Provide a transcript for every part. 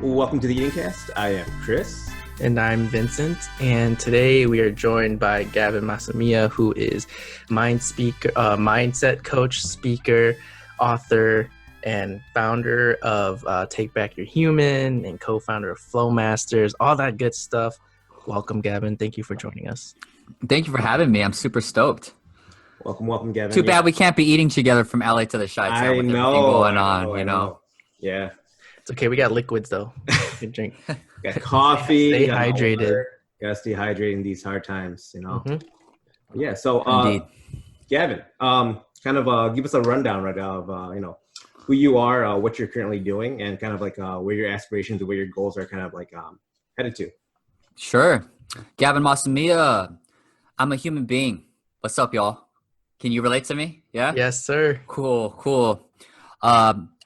Welcome to the EatingCast. I am Chris. And I'm Vincent. And today we are joined by Gavin Masumiya, who is mindset coach, speaker, author, and founder of Take Back Your Human and co-founder of Flowmasters, all that good stuff. Welcome, Gavin. Thank you for joining us. Thank you for having me. I'm super stoked. Welcome, Gavin. Too bad we can't be eating together from LA to the Chi-Town with everything going on, you know? Yeah. It's okay. We got liquids, though. You can drink. Got coffee. Stay hydrated. Gotta stay hydrated in these hard times, you know? Mm-hmm. Yeah, so Indeed. Gavin, kind of give us a rundown right of, who you are, what you're currently doing, and kind of like where your aspirations and where your goals are kind of like headed to. Sure. Gavin Masumiya. I'm a human being. What's up, y'all? Can you relate to me? Yeah? Yes, sir. Cool.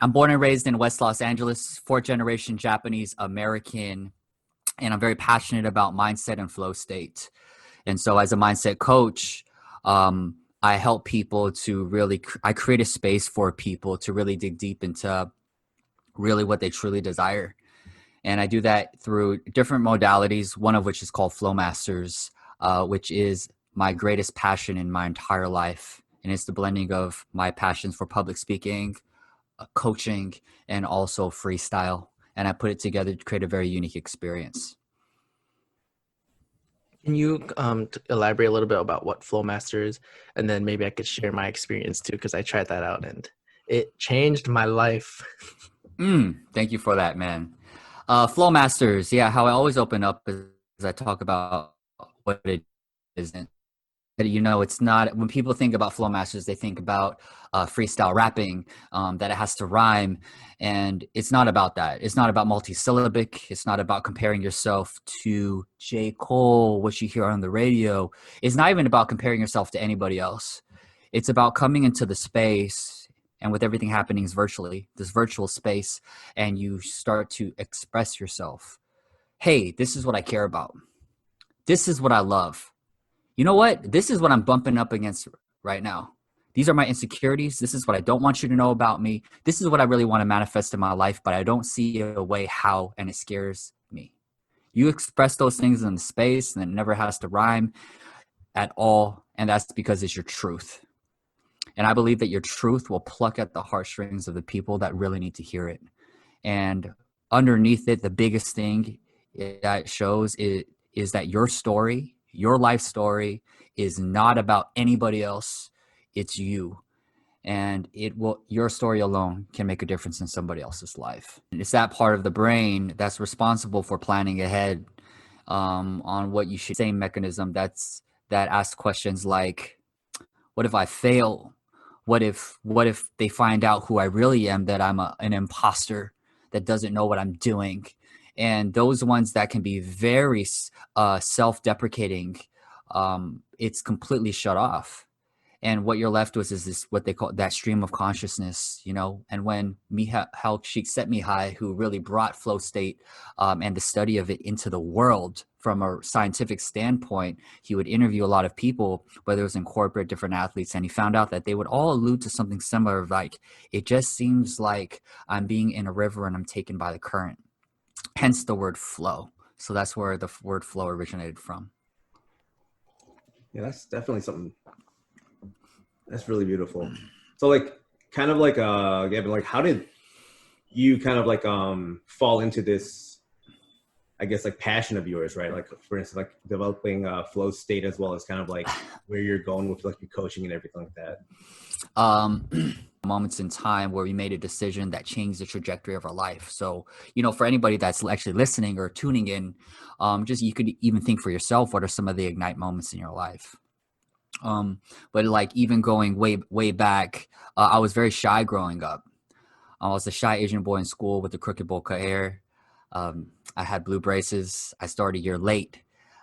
I'm born and raised in West Los Angeles, 4th generation Japanese American, and I'm very passionate about mindset and flow state. And so as a mindset coach, I help people to really, I create a space for people to really dig deep into really what they truly desire. And I do that through different modalities, one of which is called Flowmasters, which is my greatest passion in my entire life. And it's the blending of my passions for public speaking, coaching, and also freestyle. And I put it together to create a very unique experience. Can you elaborate a little bit about what Flowmaster is? And then maybe I could share my experience too, because I tried that out and it changed my life. Thank you for that, man. Flowmasters, yeah, how I always open up is I talk about what it isn't. You know, it's not, when people think about Flowmasters, they think about freestyle rapping, that it has to rhyme. And it's not about that. It's not about multisyllabic. It's not about comparing yourself to J. Cole, what you hear on the radio. It's not even about comparing yourself to anybody else. It's about coming into the space, and with everything happening virtually, this virtual space, and you start to express yourself. Hey, this is what I care about. This is what I love. You know what? This is what I'm bumping up against right now. These are my insecurities. This is what I don't want you to know about me. This is what I really want to manifest in my life, but I don't see a way how, and it scares me. You express those things in the space, and it never has to rhyme at all, and that's because it's your truth. And I believe that your truth will pluck at the heartstrings of the people that really need to hear it. And underneath it, the biggest thing that it shows is that your story, your life story, is not about anybody else. It's you. And your story alone can make a difference in somebody else's life. And it's that part of the brain that's responsible for planning ahead on what you should. Same mechanism that asks questions like, what if I fail? What if they find out who I really am, that I'm an imposter that doesn't know what I'm doing? And those ones that can be very self-deprecating, it's completely shut off. And what you're left with is this, what they call that stream of consciousness, you know. And when Mihail Csikszentmihalyi, who really brought flow state and the study of it into the world from a scientific standpoint, he would interview a lot of people, whether it was in corporate, different athletes, and he found out that they would all allude to something similar, like, it just seems like I'm being in a river and I'm taken by the current. Hence the word flow. So that's where the word flow originated from. Yeah, that's definitely something. That's really beautiful. So like, kind of like, Gavin, like, how did you kind of like fall into this, I guess, like passion of yours, right? Like, for instance, like developing flow state, as well as kind of like where you're going with like your coaching and everything like that. Moments in time where we made a decision that changed the trajectory of our life. So, you know, for anybody that's actually listening or tuning in, just, you could even think for yourself, what are some of the ignite moments in your life? But like, even going way back, I was very shy growing up. I was a shy Asian boy in school with the crooked bowl cut hair. I had blue braces. I started a year late.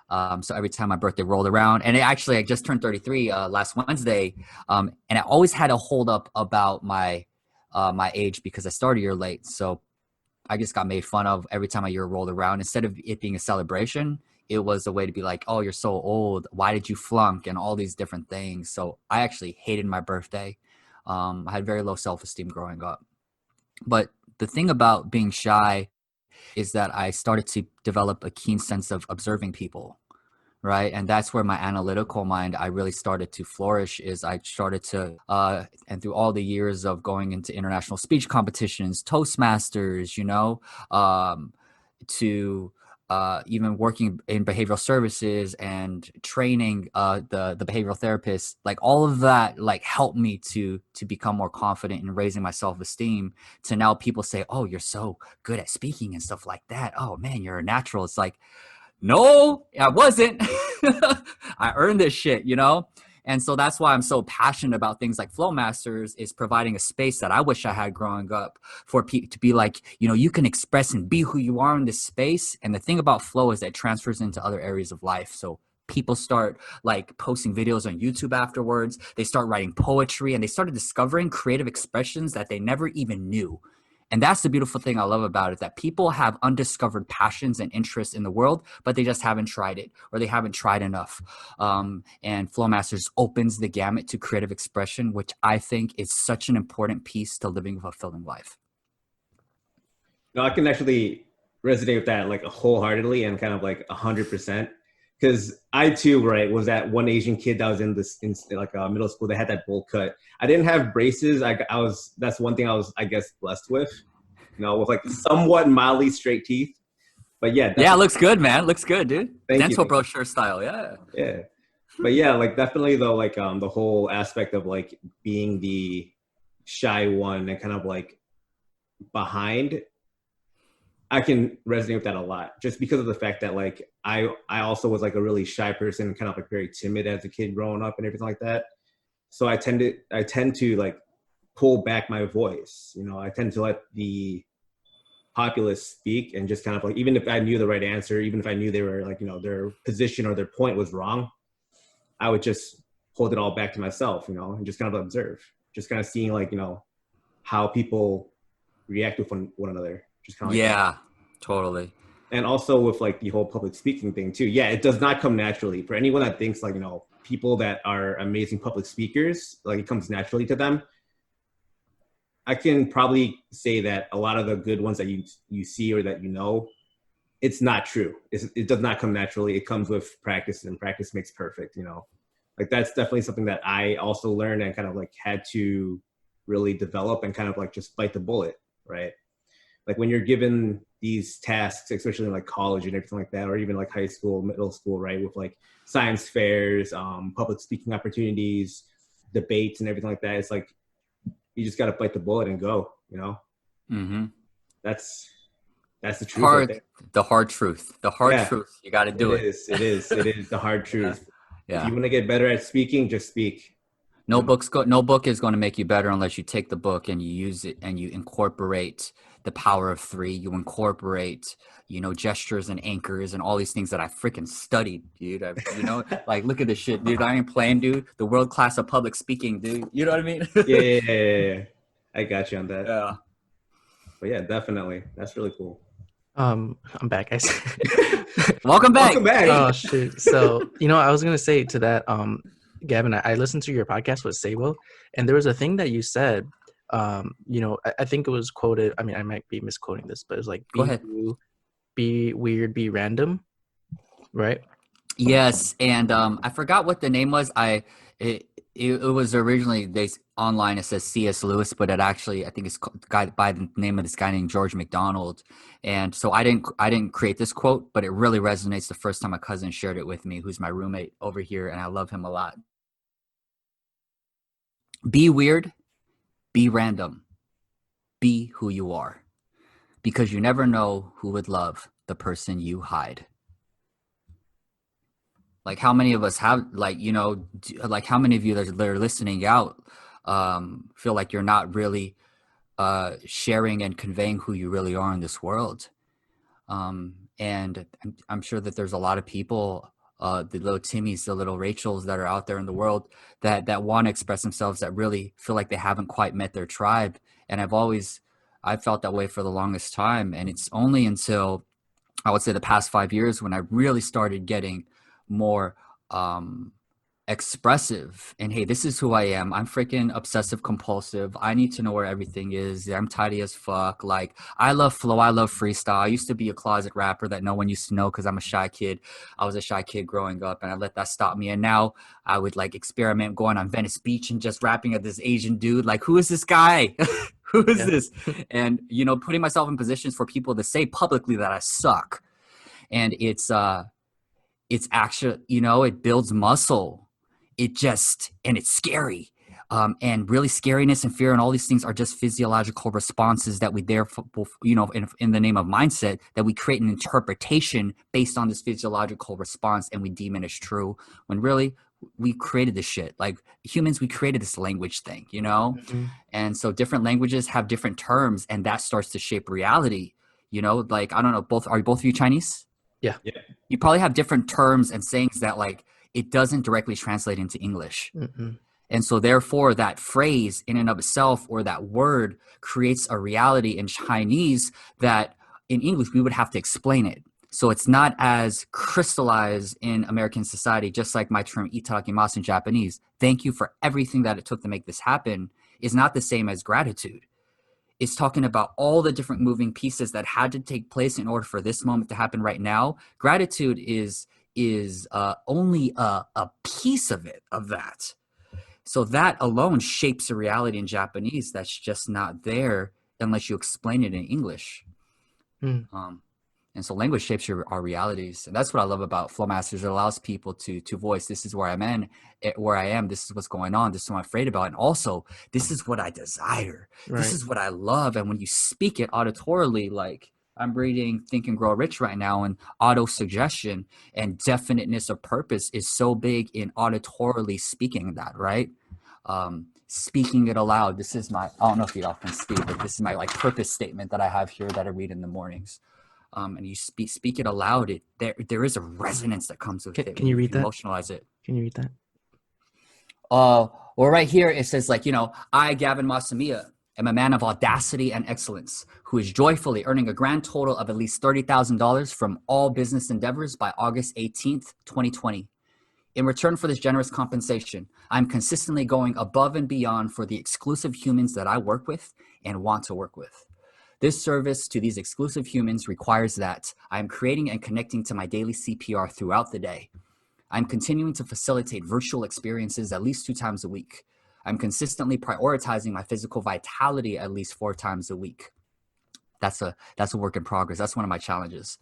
So every time my birthday rolled around, and I just turned 33 last Wednesday, and I always had a hold up about my age because I started a year late. So I just got made fun of every time my year rolled around. Instead of it being a celebration, it was a way to be like, oh, you're so old. Why did you flunk? And all these different things. So I actually hated my birthday. I had very low self-esteem growing up. But the thing about being shy is that I started to develop a keen sense of observing people. Right. And that's where my analytical mind, I really started to flourish. Is I started to, and through all the years of going into international speech competitions, Toastmasters, to even working in behavioral services and training the behavioral therapists, like all of that, like helped me to become more confident in raising my self-esteem. To now people say, oh, you're so good at speaking and stuff like that. Oh man, you're a natural. It's like, no, I wasn't. I earned this shit, And so that's why I'm so passionate about things like Flowmasters, is providing a space that I wish I had growing up for people to be like, you can express and be who you are in this space. And the thing about flow is that it transfers into other areas of life. So people start like posting videos on YouTube afterwards. They start writing poetry, and they started discovering creative expressions that they never even knew. And that's the beautiful thing I love about it, that people have undiscovered passions and interests in the world, but they just haven't tried it, or they haven't tried enough. And Flowmasters opens the gamut to creative expression, which I think is such an important piece to living a fulfilling life. No, I can actually resonate with that like wholeheartedly and kind of like 100%. Because I too, right, was that one Asian kid that was in middle school. They had that bowl cut. I didn't have braces. That's one thing I was, I guess, blessed with, with like somewhat mildly straight teeth. But yeah, it looks good, man. Looks good, dude. Dental brochure style, yeah. Yeah, but yeah, like definitely though, like the whole aspect of like being the shy one and kind of like behind. I can resonate with that a lot, just because of the fact that like I also was like a really shy person, kind of like very timid as a kid growing up and everything like that. So I tend to like pull back my voice. I tend to let the populace speak, and just kind of like, even if I knew the right answer, even if I knew they were like, their position or their point was wrong, I would just hold it all back to myself, and just kind of observe, just kind of seeing like, how people react with one another. Just kind of like totally. And also with like the whole public speaking thing too. Yeah, it does not come naturally. For anyone that thinks like, people that are amazing public speakers, like it comes naturally to them, I can probably say that a lot of the good ones that you see or that it's not true. It does not come naturally. It comes with practice, and practice makes perfect, Like that's definitely something that I also learned and kind of like had to really develop and kind of like just bite the bullet, right? Like when you're given these tasks, especially in like college and everything like that, or even like high school, middle school, right? With like science fairs, public speaking opportunities, debates and everything like that. It's like, you just got to bite the bullet and go, Mm-hmm. That's the truth. The hard truth. Truth. You got to do it. It is the hard truth. Yeah. If you want to get better at speaking, just speak. No book is going to make you better unless you take the book and you use it and you incorporate the power of 3. You incorporate, gestures and anchors and all these things that I freaking studied, dude. Like, look at this shit, dude. I ain't playing, dude. The world class of public speaking, dude. You know what I mean? Yeah. I got you on that. Yeah. But yeah, definitely. That's really cool. I'm back, guys. Welcome back. Oh shoot. So, I was gonna say to that, Gavin, I listened to your podcast with Sabo, and there was a thing that you said. I think it was quoted. I mean, I might be misquoting this, but it was like, Go ahead. Be weird, be random, right? Yes, and I forgot what the name was. It was originally online. It says C.S. Lewis, but it actually, I think it's by the name of this guy named George MacDonald. And so I didn't create this quote, but it really resonates the first time my cousin shared it with me, who's my roommate over here, and I love him a lot. Be weird, be random, be who you are, because you never know who would love the person you hide. Like how many of us have, like how many of you that are listening out feel like you're not really sharing and conveying who you really are in this world. And I'm sure that there's a lot of people, the little Timmys, the little Rachels that are out there in the world that want to express themselves, that really feel like they haven't quite met their tribe. And I've felt that way for the longest time. And it's only until, I would say, the past 5 years when I really started getting more expressive, and hey, this is who I am. I'm freaking obsessive compulsive. I need to know where everything is. I'm tidy as fuck. Like, I love flow. I love freestyle. I used to be a closet rapper that no one used to know because I'm a shy kid. I was a shy kid growing up, and I let that stop me. And now I would like experiment going on Venice Beach and just rapping at this Asian dude. Like, who is this guy? Who is this? And, you know, putting myself in positions for people to say publicly that I suck. And it's actually, you know, it builds muscle. And it's scary. And really scariness and fear and all these things are just physiological responses that we therefore, you know, in the name of mindset, that we create an interpretation based on this physiological response and we deem it as true, when really we created this shit. Like humans, we created this language thing, you know? And so different languages have different terms, and that starts to shape reality. You know, like, I don't know, are both of you Chinese? Yeah. You probably have different terms and sayings that like, it doesn't directly translate into English. And so therefore that phrase in and of itself, or that word, creates a reality in Chinese that in English we would have to explain it. So it's not as crystallized in American society, just like my term itadakimasu in Japanese. Thank you for everything that it took to make this happen is not the same as gratitude. It's talking about all the different moving pieces that had to take place in order for this moment to happen right now. Gratitude is only a piece of that. So that alone shapes a reality in Japanese that's just not there unless you explain it in English. And so language shapes our realities. And that's what I love about Flowmasters. It allows people to voice, this is where I'm in, where I am, this is what's going on, this is what I'm afraid about. And also, this is what I desire. Right. This is what I love. And when you speak it auditorily, like I'm reading Think and Grow Rich right now, and auto-suggestion and definiteness of purpose is so big in auditorily speaking that, right? Speaking it aloud. This is I don't know if y'all can see, but this is my like purpose statement that I have here that I read in the mornings. And you speak it aloud, there is a resonance that comes with it. Can you read that? Emotionalize it. Can you read that? Well, right here it says, like, you know, I, Gavin Masumiya, am a man of audacity and excellence who is joyfully earning a grand total of at least $30,000 from all business endeavors by August 18th, 2020. In return for this generous compensation, I'm consistently going above and beyond for the exclusive humans that I work with and want to work with. This service to these exclusive humans requires that I'm creating and connecting to my daily CPR throughout the day. I'm continuing to facilitate virtual experiences at least 2 times a week. I'm consistently prioritizing my physical vitality at least 4 times a week. That's a work in progress. That's one of my challenges.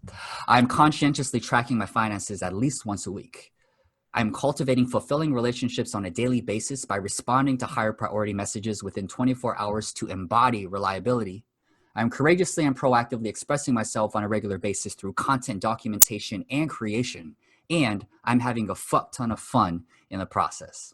I'm conscientiously tracking my finances at least once a week. I'm cultivating fulfilling relationships on a daily basis by responding to higher priority messages within 24 hours to embody reliability. I'm courageously and proactively expressing myself on a regular basis through content documentation and creation, and I'm having a fuck ton of fun in the process.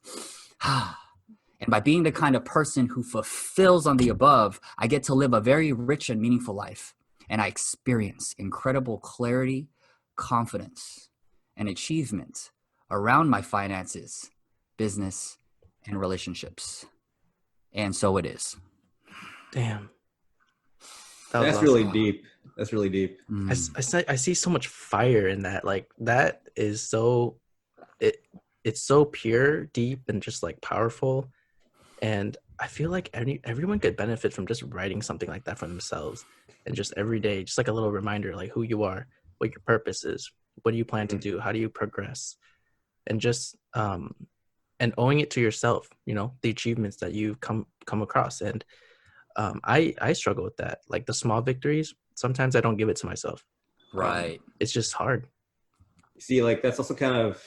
And by being the kind of person who fulfills on the above, I get to live a very rich and meaningful life, and I experience incredible clarity, confidence, and achievement around my finances, business, and relationships. And so it is. Damn. That's awesome. Really deep. That's really deep. I see so much fire in that. Like that is so, it's so pure, deep, and just like powerful. And I feel like everyone could benefit from just writing something like that for themselves, and just every day, just like a little reminder, like who you are, what your purpose is, what do you plan to do, how do you progress, and just and owing it to yourself. You know, the achievements that you've come across. And I struggle with that. Like the small victories, sometimes I don't give it to myself. Right. It's just hard. See, like that's also kind of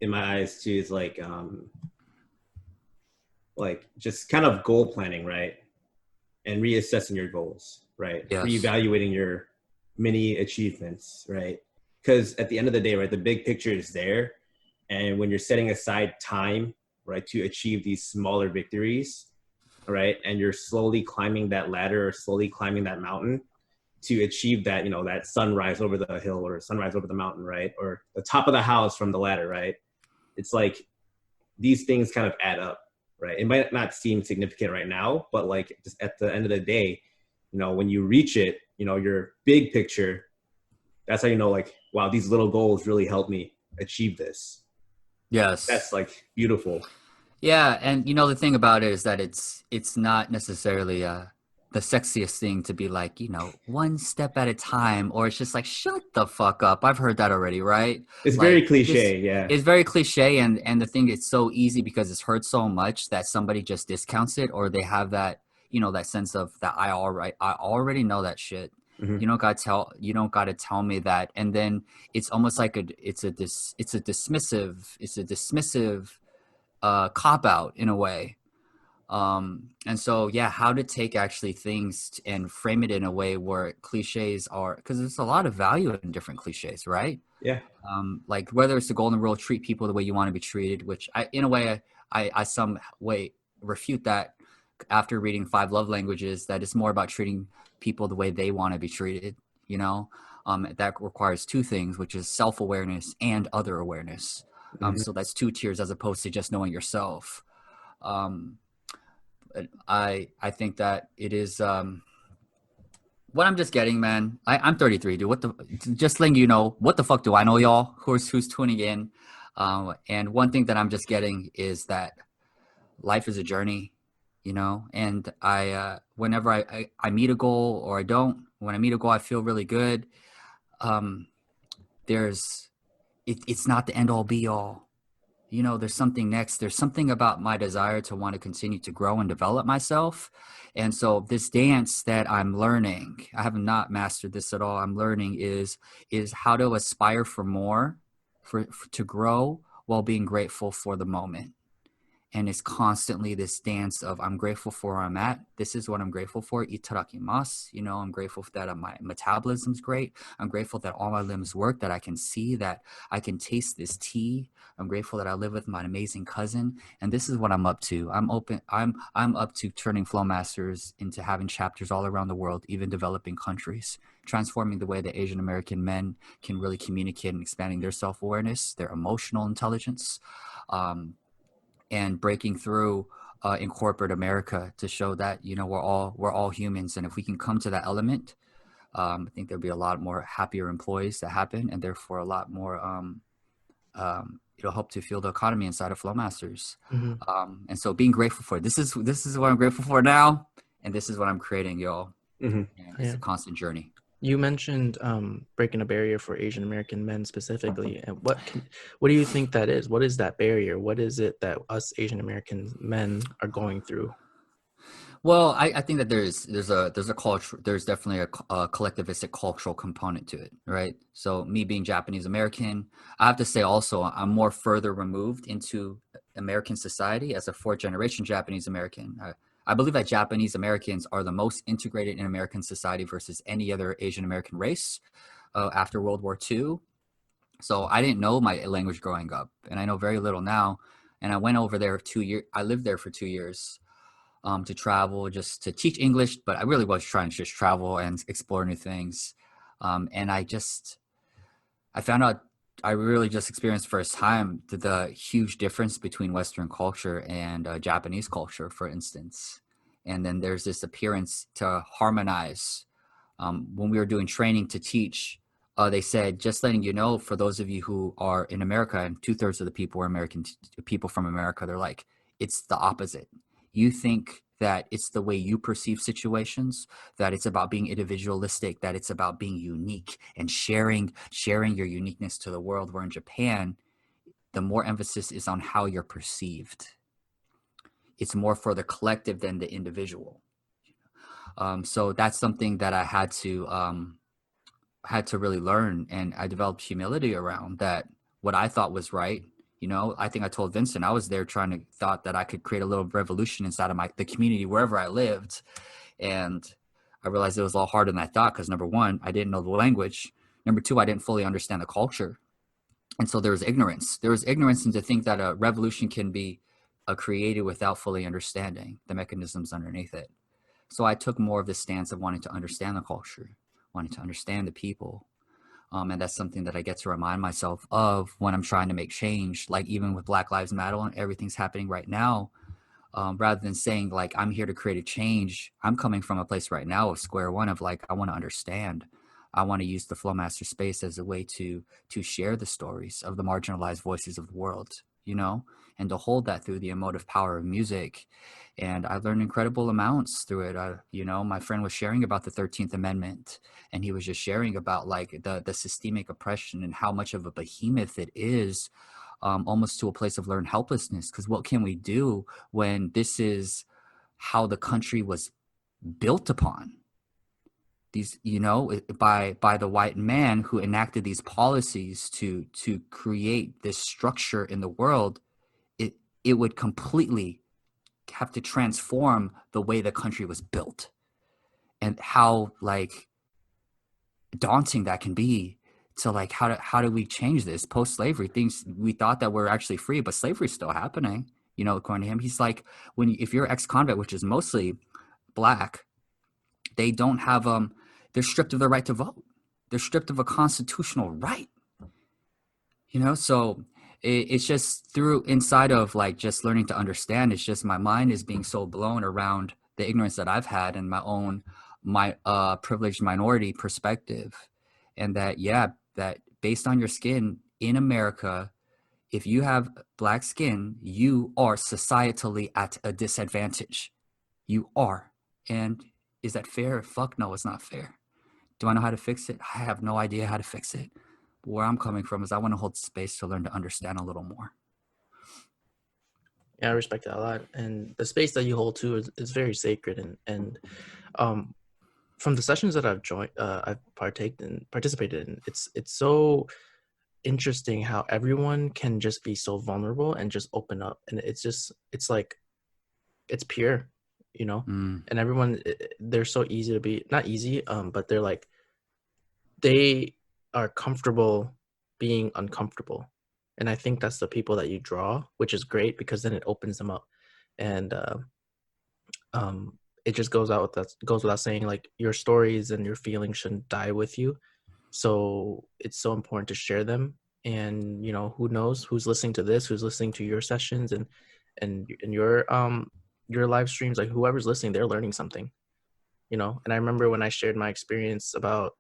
in my eyes too, is like just kind of goal planning, right? And reassessing your goals, right? Yes. Reevaluating your mini achievements, right? Because at the end of the day, right, the big picture is there. And when you're setting aside time, right, to achieve these smaller victories, right, and you're slowly climbing that ladder or slowly climbing that mountain to achieve that, you know, that sunrise over the hill or sunrise over the mountain, right, or the top of the house from the ladder, right? It's like these things kind of add up, right? It might not seem significant right now, but like just at the end of the day, you know, when you reach it, you know, your big picture, that's how you know, like, wow, these little goals really helped me achieve this. Yes. That's like beautiful. Yeah, and you know the thing about it is that it's not necessarily the sexiest thing to be like, you know, one step at a time, or it's just like shut the fuck up. I've heard that already, right? It's very Like just cliche, yeah. it's very cliche, and the thing it's so easy because it's heard so much that somebody just discounts it, or they have that, you know, that sense of that I already know that shit. Hmm. You don't got to tell me that. And then it's almost like it's a dismissive cop out in a way. And so yeah, how to take actually things and frame it in a way where cliches are, because there's a lot of value in different cliches, right? Yeah. Like whether it's the golden rule, treat people the way you want to be treated, which in a way I some way refute that after reading Five Love Languages, that it's more about treating people the way they want to be treated, you know. That requires two things, which is self-awareness and other awareness. Hmm. So that's two tiers as opposed to just knowing yourself. um, I think that it is what I'm just getting, man. I'm 33, dude. What the just letting you know, what the fuck do I know, y'all? Who's tuning in? And one thing that I'm just getting is that life is a journey, you know. And I whenever I meet a goal or I don't, when I meet a goal, I feel really good. Um, there's it's not the end all be all. You know, there's something next. There's something about my desire to want to continue to grow and develop myself. And so this dance that I'm learning, I have not mastered this at all. I'm learning is how to aspire for more, for to grow while being grateful for the moment. And it's constantly this dance of I'm grateful for where I'm at. This is what I'm grateful for. Itadakimasu. You know, I'm grateful that my metabolism's great. I'm grateful that all my limbs work, that I can see, that I can taste this tea. I'm grateful that I live with my amazing cousin. And this is what I'm up to. I'm up to turning Flowmasters into having chapters all around the world, even developing countries, transforming the way that Asian American men can really communicate and expanding their self-awareness, their emotional intelligence. And breaking through in corporate America to show that, you know, we're all humans, and if we can come to that element, I think there'll be a lot more happier employees that happen, and therefore a lot more it'll help to fuel the economy inside of Flowmasters. Hmm. And so being grateful for it. This is what I'm grateful for now, and this is what I'm creating, y'all. Hmm. And it's Yeah. a constant journey. You mentioned breaking a barrier for Asian American men specifically, and what do you think that is? What is that barrier? What is it that us Asian American men are going through? Well, I think that there's a culture, there's definitely a collectivistic cultural component to it, right? So me being Japanese American, I have to say also I'm more further removed into American society as a fourth generation Japanese American. I believe that Japanese Americans are the most integrated in American society versus any other Asian American race after World War II. So I didn't know my language growing up, and I know very little now. And I went over there 2 years. I lived there for 2 years to travel, just to teach English, but I really was trying to just travel and explore new things. And I found out, I really just experienced first time the huge difference between Western culture and Japanese culture, for instance. And then there's this appearance to harmonize. When we were doing training to teach, they said, just letting you know, for those of you who are in America, and 2/3 of the people are American people from America, they're like, it's the opposite. You think that it's the way you perceive situations, that it's about being individualistic, that it's about being unique and sharing your uniqueness to the world. Where in Japan, the more emphasis is on how you're perceived. It's more for the collective than the individual. So that's something that I had to really learn, and I developed humility around that. What I thought was right, you know, I think I told Vincent I was there trying to thought that I could create a little revolution inside of the community wherever I lived, and I realized it was a lot harder than I thought because number one, I didn't know the language. Number two, I didn't fully understand the culture, and so there was ignorance. There was ignorance, and to think that a revolution can be created without fully understanding the mechanisms underneath it. So I took more of the stance of wanting to understand the culture, wanting to understand the people. And that's something that I get to remind myself of when I'm trying to make change, like even with Black Lives Matter and everything's happening right now. Rather than saying like, I'm here to create a change, I'm coming from a place right now of square one of like, I want to understand. I want to use the Flowmaster space as a way to share the stories of the marginalized voices of the world, you know, and to hold that through the emotive power of music. And I learned incredible amounts through it. You know, my friend was sharing about the 13th Amendment, and he was just sharing about like the systemic oppression and how much of a behemoth it is, almost to a place of learned helplessness. Because what can we do when this is how the country was built upon? These, you know, by the white man who enacted these policies to create this structure in the world, it would completely have to transform the way the country was built, and how like daunting that can be. So like how do we change this post-slavery things? We thought that we're actually free, but slavery's still happening, you know. According to him, he's like, if you're ex-convict, which is mostly black, they don't have they're stripped of their right to vote. They're stripped of a constitutional right, you know. So it's just through inside of like just learning to understand. It's just my mind is being so blown around the ignorance that I've had and my privileged minority perspective. And that based on your skin in America, if you have black skin, you are societally at a disadvantage. You are. And is that fair? Fuck no, it's not fair. Do I know how to fix it? I have no idea how to fix it. But where I'm coming from is I want to hold space to learn to understand a little more. Yeah, I respect that a lot. And the space that you hold too is very sacred. And from the sessions that I've participated in, it's so interesting how everyone can just be so vulnerable and just open up. And it's like, it's pure, you know. And everyone, they're so easy to be, not easy, but they're like, they are comfortable being uncomfortable. And I think that's the people that you draw, which is great because then it opens them up. And it just goes without saying, like, your stories and your feelings shouldn't die with you. So it's so important to share them. And, you know, who knows who's listening to this, who's listening to your sessions and your live streams, like whoever's listening, they're learning something, you know. And I remember when I shared my experience about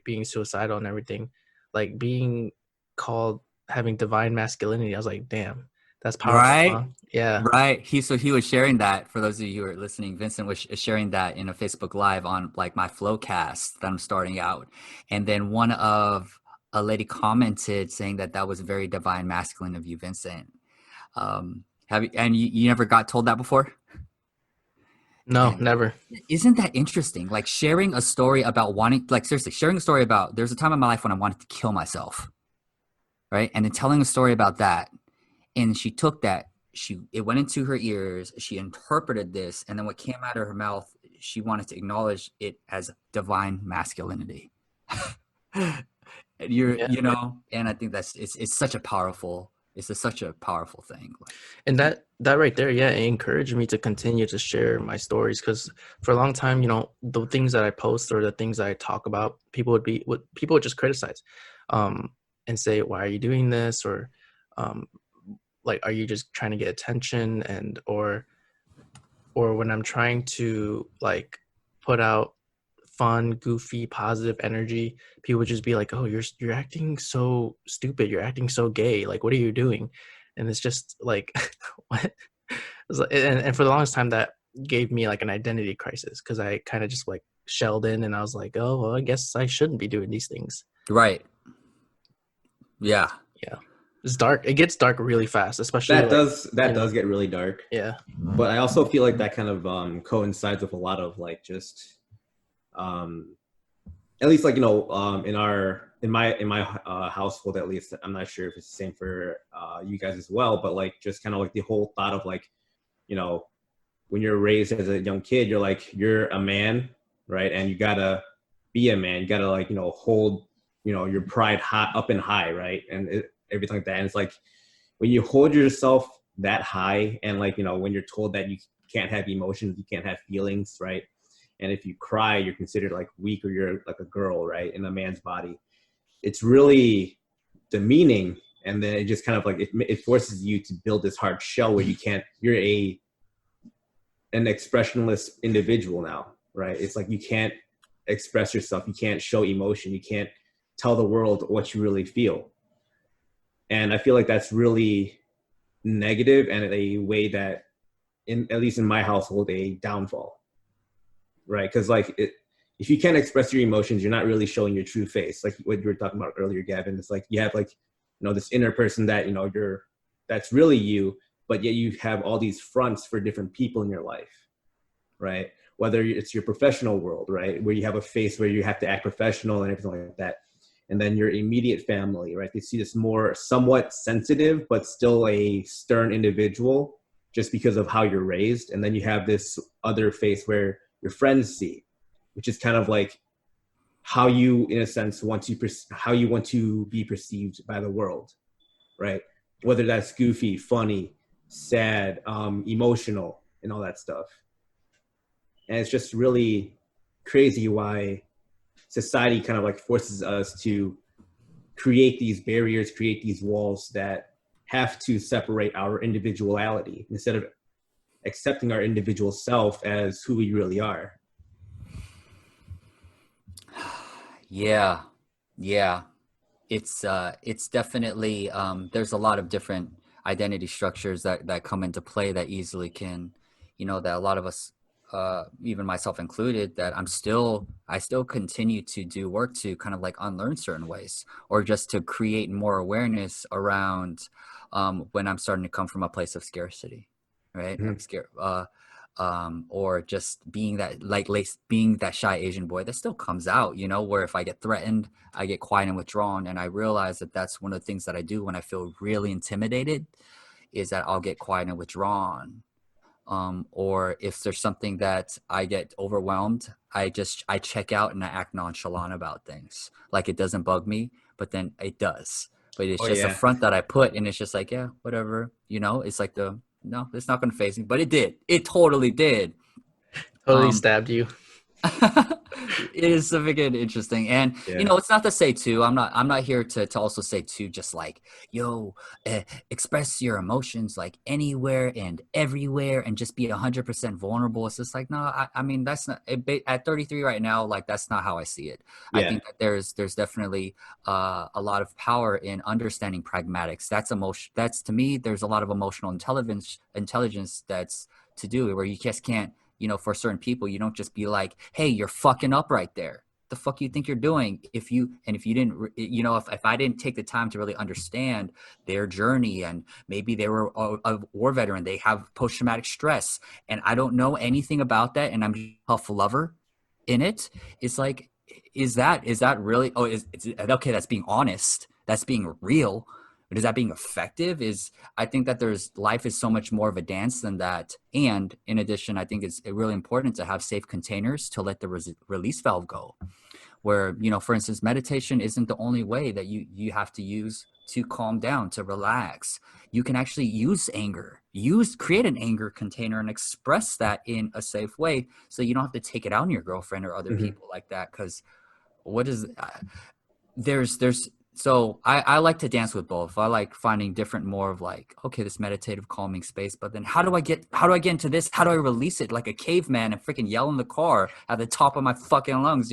being suicidal and everything, like being called having divine masculinity, I was like, damn, that's powerful. Right. Huh? Yeah. Right. He was sharing that. For those of you who are listening, Vincent was sharing that in a Facebook Live on like my Flowcast that I'm starting out. And then a lady commented saying that was very divine masculine of you, Vincent. You never got told that before? No, And never. Isn't that interesting? Like sharing a story about sharing a story about, there's a time in my life when I wanted to kill myself. Right. And then telling a story about that. And she took that, it went into her ears, she interpreted this, and then what came out of her mouth, she wanted to acknowledge it as divine masculinity. You know, and I think it's such a powerful thing. And that right there, yeah, it encouraged me to continue to share my stories, because for a long time, you know, the things that I post or the things that I talk about, people would just criticize, and say, why are you doing this? Or, like, are you just trying to get attention? And or when I'm trying to like put out fun, goofy, positive energy, people would just be like, oh, you're acting so stupid, you're acting so gay, like, what are you doing? And it's just like, what? And for the longest time, that gave me like an identity crisis, because I kind of just like shelled in, and I was like, oh, well, I guess I shouldn't be doing these things. Right. Yeah. It's dark. It gets dark really fast, especially that does get really dark. Yeah. But I also feel like that kind of coincides with a lot of like just at least like, you know, in my household, at least, I'm not sure if it's the same for you guys as well, but like just kind of like the whole thought of like, you know, when you're raised as a young kid, you're like, you're a man, right? And you gotta be a man. You gotta, like, you know, hold, you know, your pride high, up and high, right? And everything like that. And it's like, when you hold yourself that high, and like, you know, when you're told that you can't have emotions, you can't have feelings, right? And if you cry, you're considered like weak, or you're like a girl, right, in a man's body. It's really demeaning. And then it just kind of like, it forces you to build this hard shell where you're an expressionless individual now, right? It's like, you can't express yourself, you can't show emotion, you can't tell the world what you really feel. And I feel like that's really negative and a way that, at least in my household, a downfall, right? Because like if you can't express your emotions, you're not really showing your true face. Like what you were talking about earlier, Gavin. It's like you have like, this inner person that that's really you, but yet you have all these fronts for different people in your life, right? Whether it's your professional world, right, where you have a face where you have to act professional and everything like that, and then your immediate family, right? They see this more somewhat sensitive, but still a stern individual just because of how you're raised. And then you have this other face where your friends see, which is kind of like how you, in a sense, how you want to be perceived by the world, right? Whether that's goofy, funny, sad, emotional, and all that stuff. And it's just really crazy why society kind of like forces us to create these barriers, create these walls that have to separate our individuality instead of accepting our individual self as who we really are. Yeah. It's definitely, there's a lot of different identity structures that come into play that easily can, that a lot of us, even myself included, that I still continue to do work to kind of like unlearn certain ways, or just to create more awareness around when I'm starting to come from a place of scarcity, right? Mm-hmm. I'm scared, or just being that shy Asian boy that still comes out, where if I get threatened, I get quiet and withdrawn. And I realize that that's one of the things that I do when I feel really intimidated, is that I'll get quiet and withdrawn. Or if there's something that I get overwhelmed, I check out and I act nonchalant about things. Like it doesn't bug me, but then it does. But it's a front that I put, and it's just like, yeah, whatever. It's like no, it's not going to phase me. But it did. It totally did. Totally stabbed you. It is freaking interesting. And it's not to say too, I'm not here to also say too, just like, express your emotions like anywhere and everywhere and just be 100% vulnerable. It's just like, no, I mean, that's not at 33 right now. Like, that's not how I see it. Yeah. I think that there's definitely a lot of power in understanding pragmatics. That's to me, there's a lot of emotional intelligence that's to do, where you just can't, for certain people, you don't just be like, hey, you're fucking up right there. The fuck you think you're doing? If you didn't, if I didn't take the time to really understand their journey, and maybe they were a war veteran, they have post-traumatic stress, and I don't know anything about that, and I'm just a tough lover in it. It's like, is that really, is okay, that's being honest, that's being real. But is that being effective? I think that life is so much more of a dance than that. And in addition, I think it's really important to have safe containers to let the release valve go. Where, for instance, meditation isn't the only way that you have to use to calm down, to relax. You can actually use anger, create an anger container and express that in a safe way, so you don't have to take it out on your girlfriend or other people like that. Because so I like to dance with both. I like finding different, more of like, okay, this meditative calming space, but then how do I get into this? How do I release it like a caveman and freaking yell in the car at the top of my fucking lungs,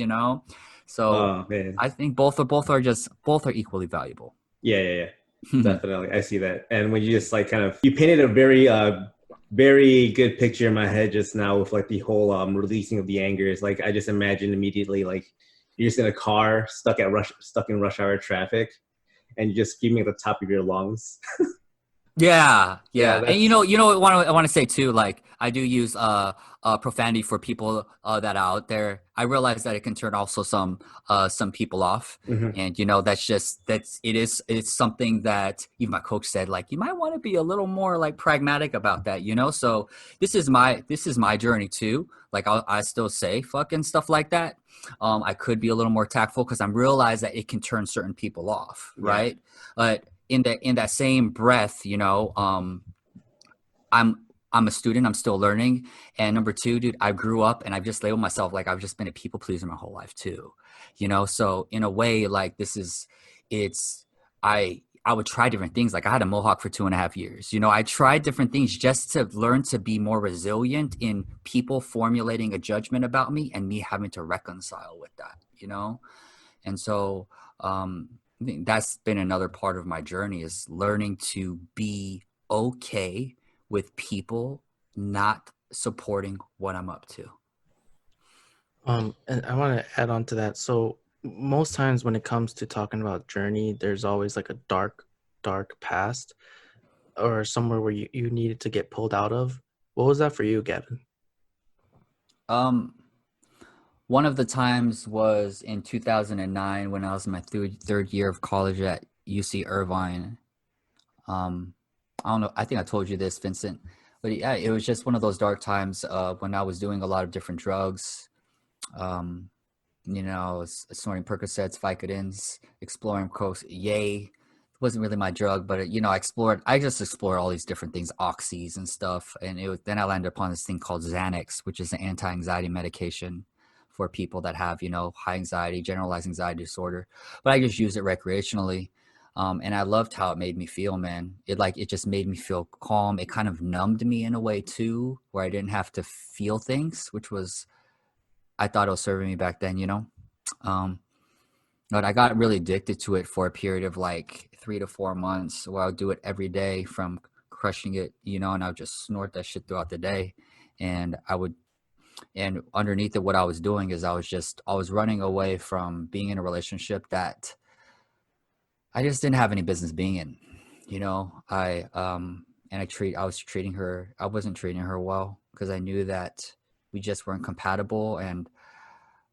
So I think both are equally valuable. Yeah. Definitely. I see that. And when you just like you painted a very very good picture in my head just now with like the whole releasing of the anger. Is like, I just imagined immediately like you're just in a car stuck in rush hour traffic, and you're just screaming at the top of your lungs. Yeah. And what I want to say too, like, I do use profanity for people that are out there. I realize that it can turn also some people off, and it's something that even my coach said, like, you might want to be a little more like pragmatic about that, So this is my journey too. Like, I still say fucking stuff like that. I could be a little more tactful because I'm realized that it can turn certain people off, right? But in that same breath, I'm a student. I'm still learning. And number two, dude, I grew up and I've just labeled myself like I've just been a people pleaser my whole life too. So in a way, like, I would try different things. Like, I had a mohawk for 2.5 years. I tried different things just to learn to be more resilient in people formulating a judgment about me and me having to reconcile with that, And so I think that's been another part of my journey, is learning to be okay with people not supporting what I'm up to. And I want to add on to that. So most times when it comes to talking about journey, there's always like a dark past or somewhere where you needed to get pulled out of. What was that for you, Gavin? One of the times was in 2009 when I was in my third year of college at UC Irvine. I don't know. I think I told you this, Vincent, but yeah, it was just one of those dark times when I was doing a lot of different drugs. Snorting Percocets, Vicodins, exploring coke. Yay. It wasn't really my drug, but I just explored all these different things, oxys and stuff. And then I landed upon this thing called Xanax, which is an anti-anxiety medication for people that have, high anxiety, generalized anxiety disorder. But I just use it recreationally. And I loved how it made me feel, man. It just made me feel calm. It kind of numbed me in a way too, where I didn't have to feel things, which was, I thought it was serving me back then, but I got really addicted to it for a period of like 3 to 4 months where I would do it every day from crushing it, and I would just snort that shit throughout the day. And underneath it, what I was doing is I was running away from being in a relationship that I just didn't have any business being in, I wasn't treating her well because I knew that we just weren't compatible. And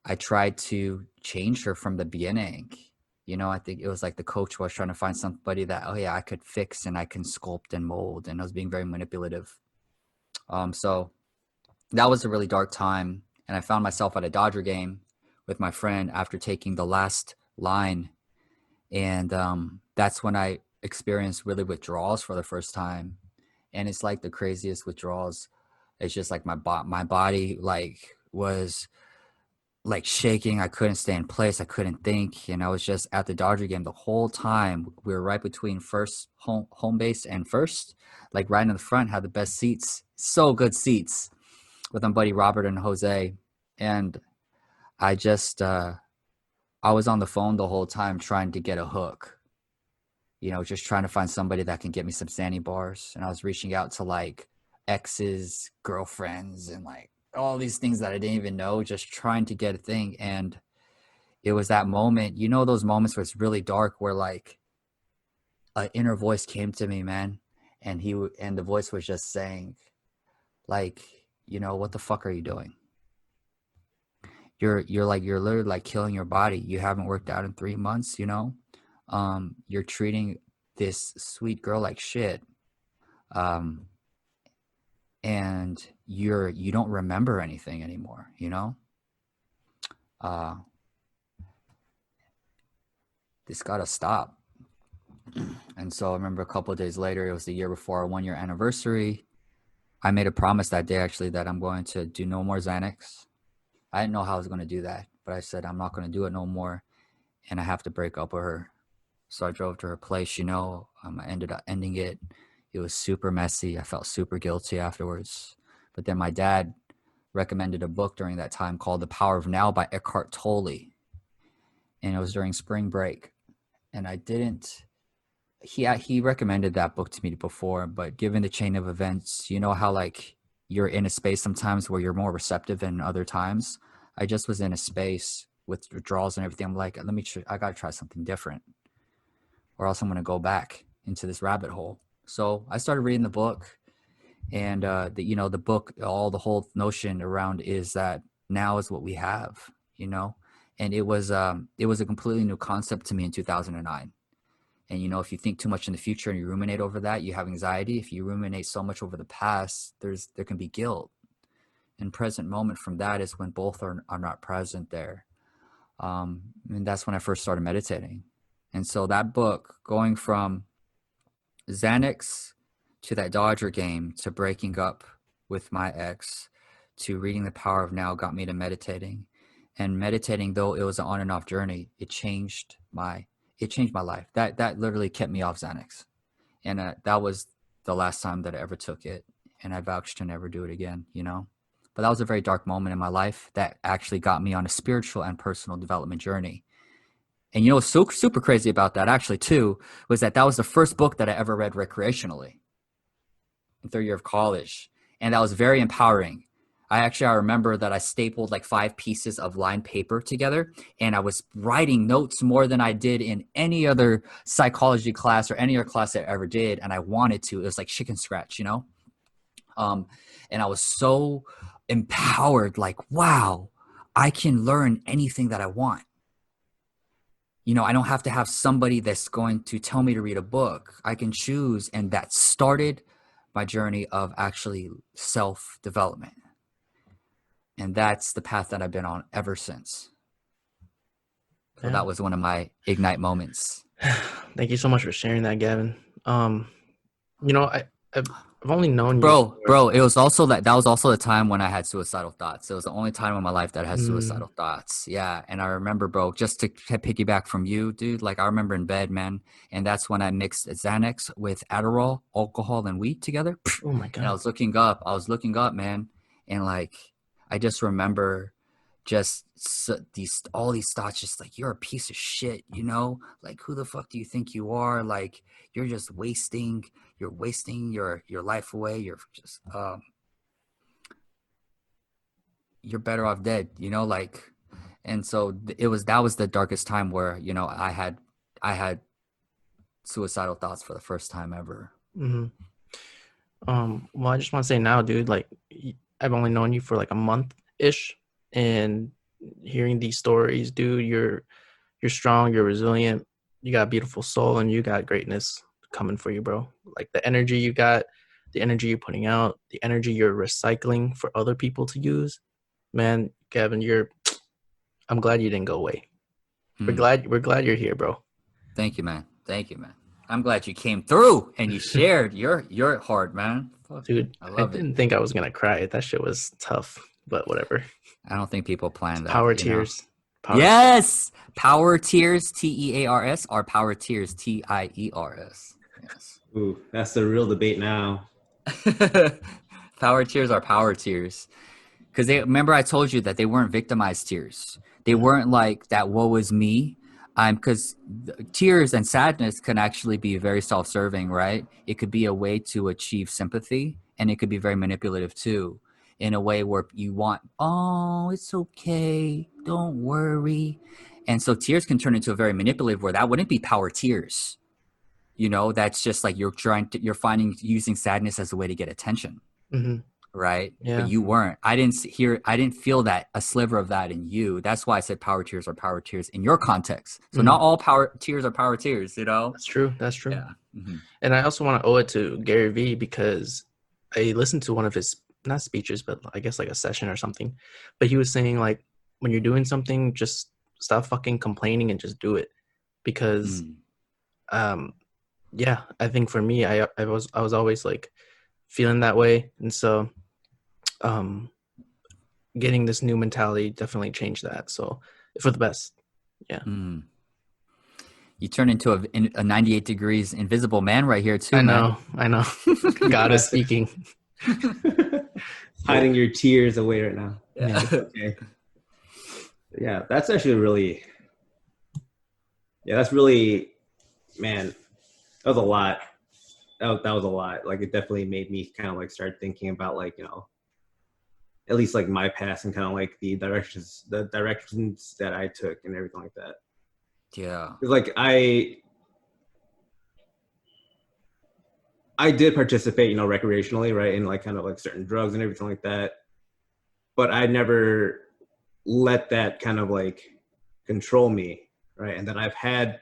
I tried to change her from the beginning. I think it was like the coach was trying to find somebody that, oh yeah, I could fix and I can sculpt and mold. And I was being very manipulative. So that was a really dark time. And I found myself at a Dodger game with my friend after taking the last line. And that's when I experienced really withdrawals for the first time. And it's like the craziest withdrawals. It's just like my body was like shaking. I couldn't stay in place. I couldn't think. And I was just at the Dodger game the whole time. We were right between first home base and first, like right in the front, had the best seats, so good seats with my buddy Robert and Jose. And I just, I was on the phone the whole time trying to get a hook, just trying to find somebody that can get me some Sandy bars. And I was reaching out to like exes, girlfriends, and like all these things that I didn't even know, just trying to get a thing. And it was that moment, those moments where it's really dark, where like an inner voice came to me, man. And the voice was just saying like, what the fuck are you doing? You're literally like killing your body. You haven't worked out in 3 months, you're treating this sweet girl like shit. And you don't remember anything anymore, this gotta stop. And so I remember a couple of days later, it was the year before our 1-year anniversary. I made a promise that day actually that I'm going to do no more Xanax. I didn't know how I was going to do that, but I said, I'm not going to do it no more. And I have to break up with her. So I drove to her place, I ended up ending it. It was super messy. I felt super guilty afterwards. But then my dad recommended a book during that time called The Power of Now by Eckhart Tolle. And it was during spring break. And he recommended that book to me before, but given the chain of events, how like you're in a space sometimes where you're more receptive than other times. I just was in a space with withdrawals and everything. I'm like, I got to try something different or else I'm going to go back into this rabbit hole. So I started reading the book, and the book, the whole notion around is that now is what we have, and it was a completely new concept to me in 2009. And, if you think too much in the future and you ruminate over that, you have anxiety. If you ruminate so much over the past, there can be guilt. And present moment from that is when both are not present there. And that's when I first started meditating. And so that book, going from Xanax to that Dodger game to breaking up with my ex to reading The Power of Now, got me to meditating. And meditating, though it was an on and off journey, it changed my life. That literally kept me off Xanax. And that was the last time that I ever took it. And I vouched to never do it again, But that was a very dark moment in my life that actually got me on a spiritual and personal development journey. And what's so super crazy about that actually too, was that was the first book that I ever read recreationally. in third year of college. And that was very empowering. I remember that I stapled like 5 pieces of lined paper together, and I was writing notes more than I did in any other psychology class or any other class I ever did. And I wanted to. It was like chicken scratch, you know? And I was so empowered, like, wow, I can learn anything that I want. You know, I don't have to have somebody that's going to tell me to read a book. I can choose. And that started my journey of actually self-development. And that's the path that I've been on ever since. So that was one of my ignite moments. Thank you so much for sharing that, Gavin. You know, I've only known you. you. Bro, it was also that was also the time when I had suicidal thoughts. It was the only time in my life that I had suicidal thoughts. Yeah. And I remember, bro, just to piggyback from you, dude, like I remember in bed, man. And that's when I mixed Xanax with Adderall, alcohol, and weed together. Oh my God. And I was looking up, man. And like, I just remember just all these thoughts, just like, you're a piece of shit, you know, like, who the fuck do you think you are? Like, you're just wasting your life away. You're just, you're better off dead, you know, like, and so that was the darkest time where, you know, I had suicidal thoughts for the first time ever. Well, I just want to say now, dude, like, I've only known you for like a month-ish, and hearing these stories, dude, you're strong, you're resilient, you got a beautiful soul, and you got greatness coming for you, bro. Like the energy you got, the energy you're putting out, the energy you're recycling for other people to use, man, Gavin, I'm glad you didn't go away. We're glad you're here, bro. Thank you, man. I'm glad you came through and you shared your heart, man. Dude, I didn't think I was gonna cry. That shit was tough, but whatever. I don't think people plan that. Power tears. Yes, power tears, TEARS, or power tears, TIERS. Yes. Ooh, that's the real debate now. Power tears are power tears, because remember I told you that they weren't victimized tears. They weren't like that. Woe is me. Because tears and sadness can actually be very self-serving, right? It could be a way to achieve sympathy, and it could be very manipulative too, in a way where you want, oh, it's okay, don't worry. And so tears can turn into a very manipulative, where that wouldn't be power tears. You know, that's just like you're using sadness as a way to get attention. Mm-hmm. Right? Yeah. But you weren't. I didn't feel that, a sliver of that in you. That's why I said power tears are power tears in your context. So not all power tears are power tears, you know? That's true. Yeah. Mm-hmm. And I also want to owe it to Gary Vee, because I listened to one of his, not speeches, but I guess like a session or something. But he was saying, like, when you're doing something, just stop fucking complaining and just do it. Because yeah, I think for me, I was always like feeling that way. And so getting this new mentality definitely changed that. So for the best. Yeah. You turn into a 98 degrees invisible man right here too. I know. God is speaking. Hiding your tears away right now. Yeah. Okay. Yeah, that's actually really. Yeah, that's really, man. That was a lot. That was a lot. Like, it definitely made me kind of like start thinking about, like, you know, at least like my past and kind of like the directions that I took and everything like that. Yeah. Like I did participate, you know, recreationally, right, in like kind of like certain drugs and everything like that. But I never let that kind of like control me, right? And then I've had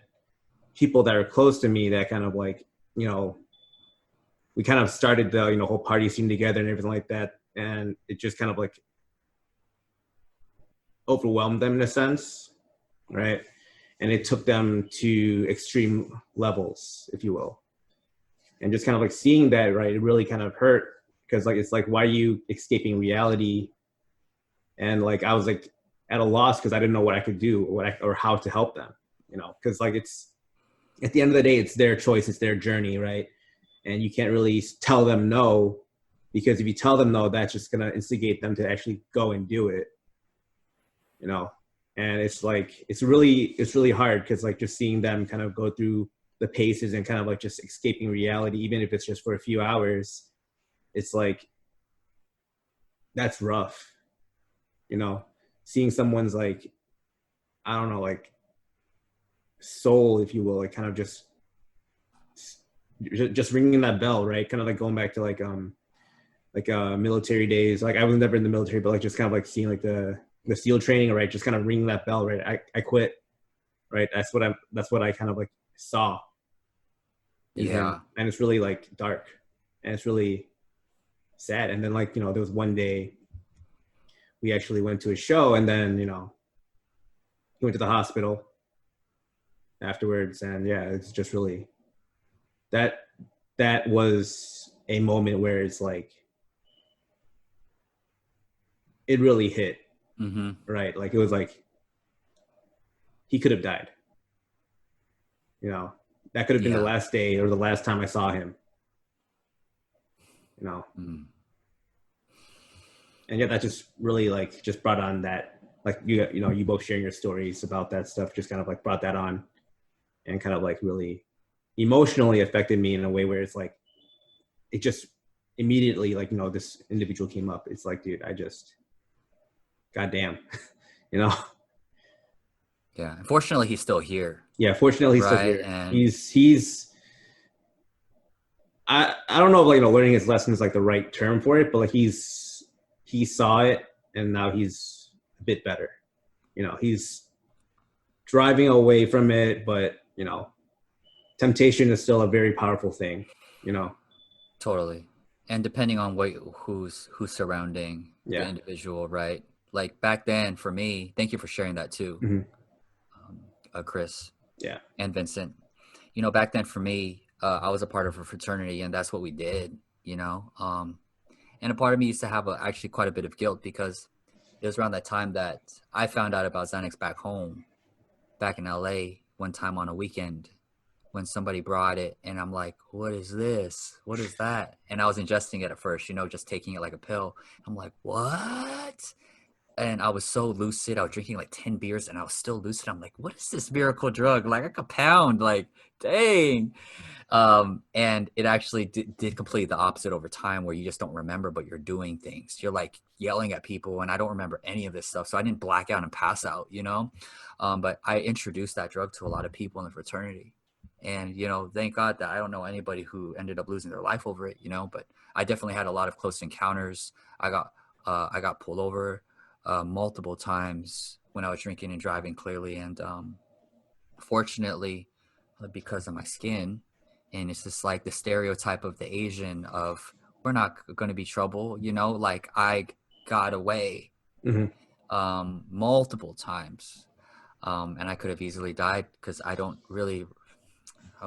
people that are close to me that kind of like, you know, we kind of started the, you know, whole party scene together and everything like that. And it just kind of like overwhelmed them in a sense, right? And it took them to extreme levels, if you will. And just kind of like seeing that, right, it really kind of hurt, because like, it's like, why are you escaping reality? And like, I was like at a loss because I didn't know what I could do or how to help them, you know, because like, it's at the end of the day, it's their choice, it's their journey, right? And you can't really tell them no, because if you tell them no, that's just gonna instigate them to actually go and do it, you know. And it's like, it's really hard, because like just seeing them kind of go through the paces and kind of like just escaping reality, even if it's just for a few hours, it's like, that's rough, you know, seeing someone's like, I don't know, like soul, if you will, like kind of just ringing that bell, right? Kind of like going back to like military days. Like I was never in the military, but like just kind of like seeing like the SEAL training, right? Just kind of ringing that bell, right? I quit, right? That's what I kind of like saw in him, and it's really like dark, and it's really sad. And then like, you know, there was one day we actually went to a show, and then, you know, he went to the hospital afterwards, and yeah, it's just really that was a moment where it's like it really hit, right? Like it was like he could have died, you know. That could have been the last day or the last time I saw him, you know. And yeah, that just really like just brought on that, like you know, you both sharing your stories about that stuff just kind of like brought that on, and kind of like really emotionally affected me in a way where it's like it just immediately, like, you know, this individual came up. It's like, dude, I just, goddamn, you know. Yeah. Unfortunately, he's still here. Yeah, fortunately, he's still here. And he's I don't know if, like, you know, learning his lesson is like the right term for it, but like he saw it, and now he's a bit better. You know, he's driving away from it, but, you know, temptation is still a very powerful thing, you know. Totally. And depending on who's surrounding the individual, right? Like back then for me, thank you for sharing that too, Chris. Yeah. And Vincent. You know, back then for me, I was a part of a fraternity, and that's what we did, you know. And a part of me used to have actually quite a bit of guilt, because it was around that time that I found out about Xanax back home, back in LA, one time on a weekend when somebody brought it, and I'm like, what is this? What is that? And I was ingesting it at first, you know, just taking it like a pill. I'm like, what? And I was so lucid. I was drinking like 10 beers and I was still lucid. I'm like, what is this miracle drug? Like a pound, like, dang. And it actually did completely the opposite over time, where you just don't remember, but you're doing things. You're like yelling at people, and I don't remember any of this stuff. So I didn't black out and pass out, you know? But I introduced that drug to a lot of people in the fraternity. And, you know, thank God that I don't know anybody who ended up losing their life over it, you know, but I definitely had a lot of close encounters. I got pulled over multiple times when I was drinking and driving clearly. And fortunately, because of my skin, and it's just like the stereotype of the Asian of, we're not going to be trouble, you know, like I got away multiple times. And I could have easily died, because I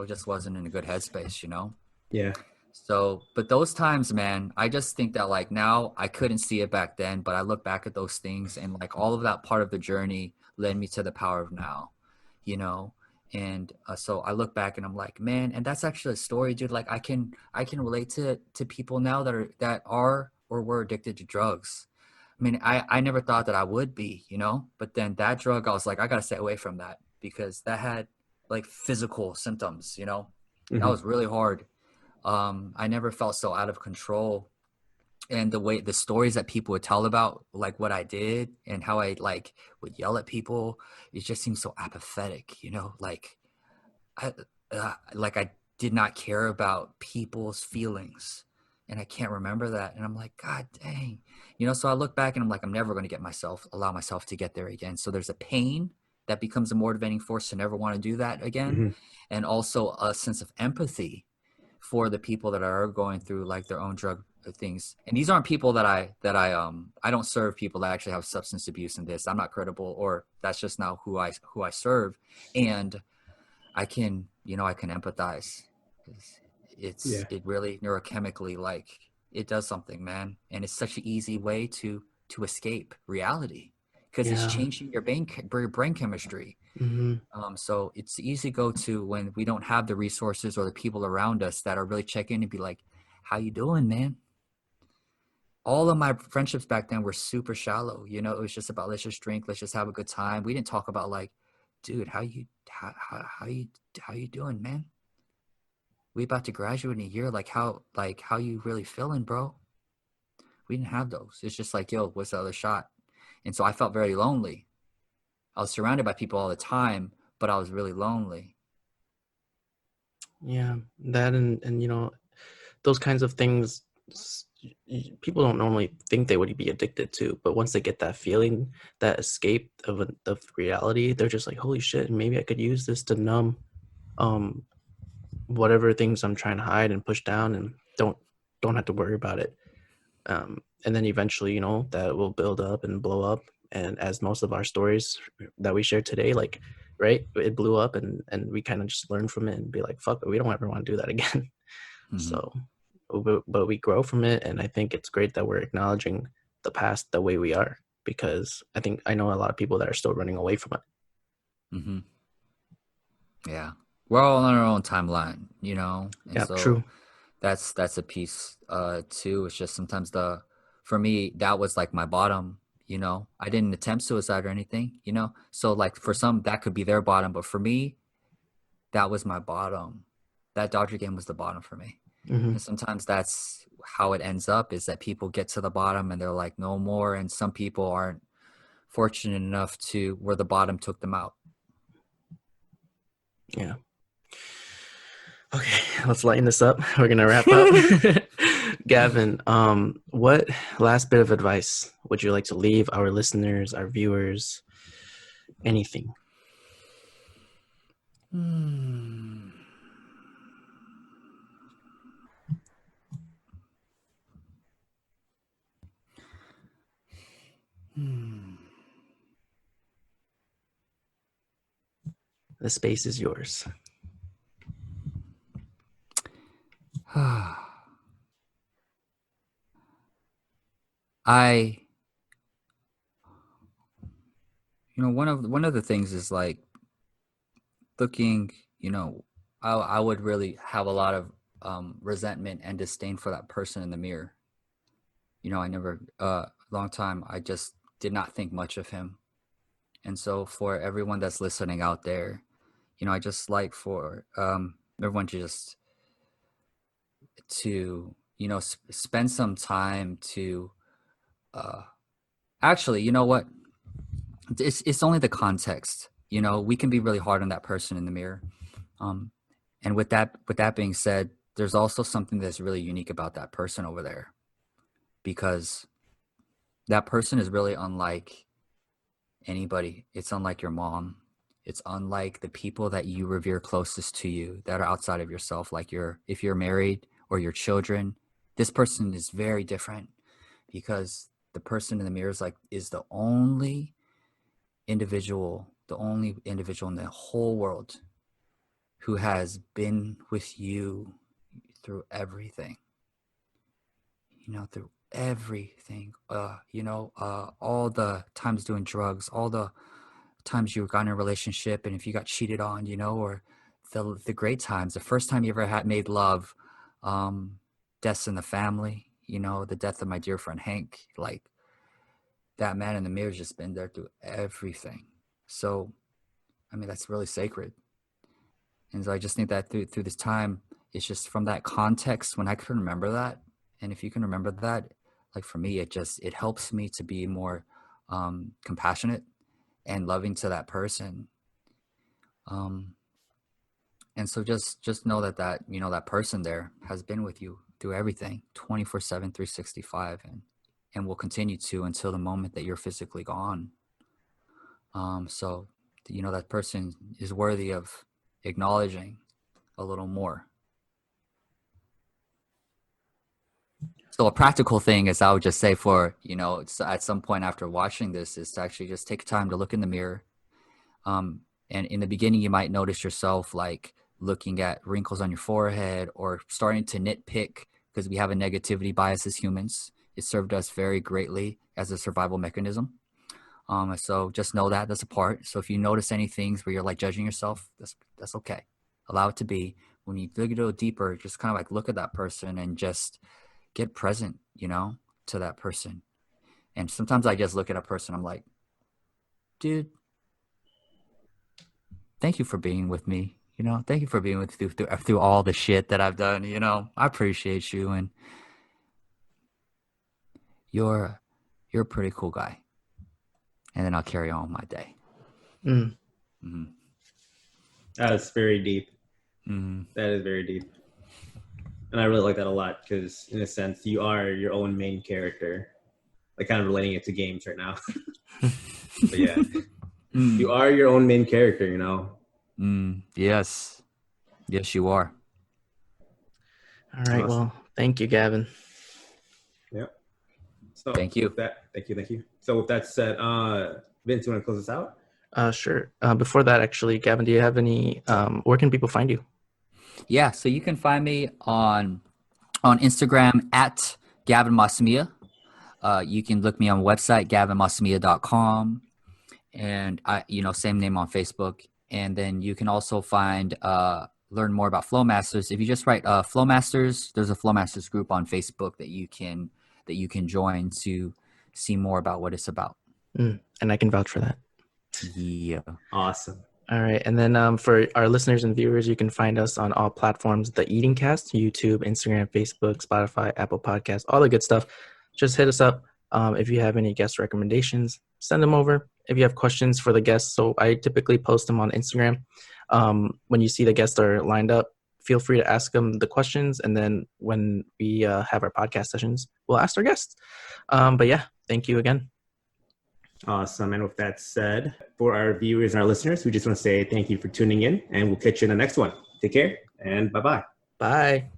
just wasn't in a good headspace, you know? Yeah. So, but those times, man, I just think that like now I couldn't see it back then, but I look back at those things, and like all of that part of the journey led me to the power of now, you know? And so I look back and I'm like, man, and that's actually a story, dude. Like I can relate to people now that are or were addicted to drugs. I mean, I never thought that I would be, you know, but then that drug, I was like, I got to stay away from that, because that had like physical symptoms, you know. That was really hard. I never felt so out of control. And the stories that people would tell about like what I did and how I like would yell at people, it just seems so apathetic, you know, like I did not care about people's feelings, and I can't remember that. And I'm like, God dang, you know, so I look back and I'm like, I'm never going to allow myself to get there again. So there's a pain that becomes a motivating force to never want to do that again. And also a sense of empathy for the people that are going through like their own drug things. And these aren't people that I don't serve people that actually have substance abuse in this. I'm not credible, or that's just not who I serve. And I can empathize. It really neurochemically, like it does something, man. And it's such an easy way to escape reality, because it's changing your brain chemistry. So it's easy to go to when we don't have the resources or the people around us that are really checking and be like, how you doing, man? All of my friendships back then were super shallow. You know, it was just about, let's just drink, let's just have a good time. We didn't talk about like, dude, how you doing, man? We about to graduate in a year. Like how you really feeling, bro? We didn't have those. It's just like, yo, what's the other shot? And so I felt very lonely. I was surrounded by people all the time, but I was really lonely. Yeah, that and you know, those kinds of things people don't normally think they would be addicted to, but once they get that feeling, that escape of reality, they're just like, holy shit, maybe I could use this to numb um whatever things I'm trying to hide and push down, and don't have to worry about it. And then eventually, you know, that will build up and blow up. And as most of our stories that we share today, like, right, it blew up, and we kind of just learn from it and be like, fuck, we don't ever want to do that again. So, but we grow from it, and I think it's great that we're acknowledging the past the way we are, because I know a lot of people that are still running away from it. Mm-hmm. Yeah, we're all on our own timeline, you know, and Yeah, so true. that's a piece too. It's just sometimes for me, that was like my bottom. You know, I didn't attempt suicide or anything, you know, so like for some that could be their bottom, but for me, that was my bottom. That Dodger game was the bottom for me. Mm-hmm. And sometimes that's how it ends up, is that people get to the bottom and they're like, no more. And some people aren't fortunate enough to where the bottom took them out. Yeah. Okay, let's lighten this up. We're gonna wrap up. Gavin, what last bit of advice would you like to leave our listeners, our viewers, anything? The space is yours. One of the things is like looking, you know, I would really have a lot of resentment and disdain for that person in the mirror. You know, I never, long time, I just did not think much of him. And so for everyone that's listening out there, you know, I just like for everyone to, you know, spend some time to, actually, you know what? It's only the context. You know, we can be really hard on that person in the mirror. And with that being said, there's also something that's really unique about that person over there, because that person is really unlike anybody. It's unlike your mom. It's unlike the people that you revere closest to you that are outside of yourself, like if you're married or your children. This person is very different, because the person in the mirror is the only individual in the whole world who has been with you through everything. You know, through everything. All the times doing drugs, all the times you got in a relationship, and if you got cheated on, you know, or the great times, the first time you ever had made love, deaths in the family, you know, the death of my dear friend Hank. Like, that man in the mirror's just been there through everything. So, I mean, that's really sacred. And so I just think that through this time, it's just from that context, when I can remember that, and if you can remember that, like for me, it helps me to be more compassionate and loving to that person. And so just know that you know, that person there has been with you through everything, 24/7, 365, and will continue to until the moment that you're physically gone. So, you know, that person is worthy of acknowledging a little more. So a practical thing is, I would just say, for, you know, at some point after watching this, is to actually just take time to look in the mirror. And in the beginning, you might notice yourself like looking at wrinkles on your forehead or starting to nitpick, because we have a negativity bias as humans. It served us very greatly as a survival mechanism. So just know that that's a part. So if you notice any things where you're like judging yourself, that's okay. Allow it to be. When you dig a little deeper, just kind of like look at that person and just get present, you know, to that person. And sometimes I just look at a person, I'm like, dude, thank you for being with me. You know, thank you for being with through all the shit that I've done. You know, I appreciate you, and you're a pretty cool guy. And then I'll carry on my day. Mm. Mm-hmm. That's very deep. Mm-hmm. That is very deep. And I really like that a lot because, in a sense, you are your own main character. Like, kind of relating it to games right now. But yeah, you are your own main character, you know? Yes. Yes, you are. All right. Awesome. Well, thank you, Gavin. Yep. So Thank you. Thank you. So with that said, Vince, you want to close this out? Sure. Before that, actually, Gavin, do you have any? Where can people find you? Yeah, so you can find me on Instagram at Gavin Masumiya. You can look me on website gavinmasumiya.com, and same name on Facebook. And then you can also find learn more about Flowmasters. If you just write Flowmasters, there's a Flowmasters group on Facebook that you can join to see more about what it's about. And I can vouch for that. Yeah. Awesome. All right. And then for our listeners and viewers, you can find us on all platforms, TheEatingCast, YouTube, Instagram, Facebook, Spotify, Apple Podcasts, all the good stuff. Just hit us up. If you have any guest recommendations, send them over. If you have questions for the guests, so I typically post them on Instagram. When you see the guests are lined up, feel free to ask them the questions. And then when we have our podcast sessions, we'll ask our guests. But yeah, thank you again. Awesome. And with that said, for our viewers and our listeners, we just want to say thank you for tuning in, and we'll catch you in the next one. Take care and bye-bye. Bye.